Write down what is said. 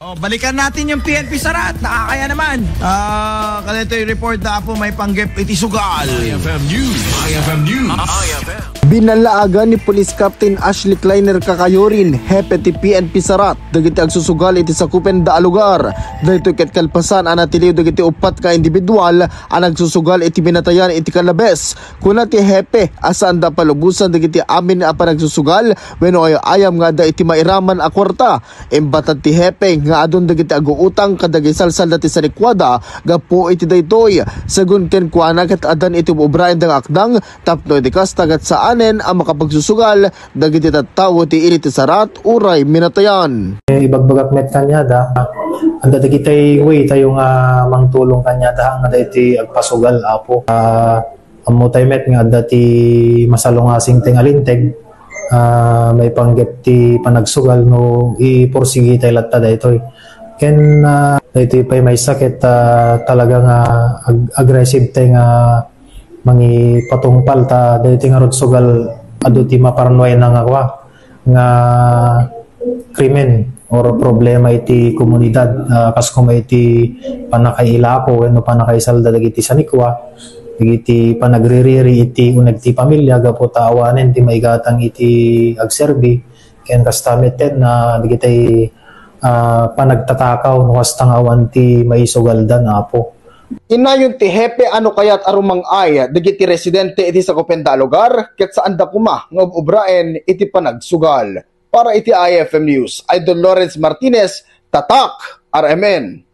Oh, balikan natin yung PNP Sarat. Nakakaya naman. Kalito yung report na po may panggip iti sugal. IFM News. IFM News. Binalaagan ni Police Captain Ashley Kleiner Kakayurin, hepe ti PNP Sarat, dagiti agsusugal iti sakupen da lugar. Dahito ket kalpasan anatiliw dagiti upat ka individual ang agsusugal iti binatayan iti kalabes. Kuna ti hepe asaan da palubusan dagiti amin a panagsusugal wenno ay ayam nga da iti mairaman a kwarta. Imbatan ti hepe nga adun dagiti aguutang kadagiti salsal dati sa likwada gapo iti daytoy. Sagun ken kuana ket adan iti ubrayan dang akdang tapno iti kas tagat saan ang makapagsusugal dagiti tattawo ti init Sarat uray minatayan. Ibagbagak met kanya da anda dagitay way tayo nga mangtulong kanya da nga iti agpasugal apo amo tay met nga dati masalungasing tingalinteg may panggep ti panagsugal no iporsigi tay latta daytoy ken daytoy pay may sakit talaga nga aggressive tay nga mangi patungpal ta dahito nga rod sugal adu ti maparanoy na nga krimen or problema iti komunidad kas kuma iti panakailako wenno panakaisalda dagiti sanikwa dagiti panagririri iti uneg ti pamilya gapo ta awanen ti maigatang iti agserbi ken kastamet na dagiti panagtatakaw no kastang awan ti maisugaldan apo. Inayon ti hepe ano kayat arumang ay dagiti residente iti sakupen da lugar ket saan da kuma nga ubraen iti panagsugal. Para iti IFM News, Idol Lawrence Martinez, Tatak, RMN.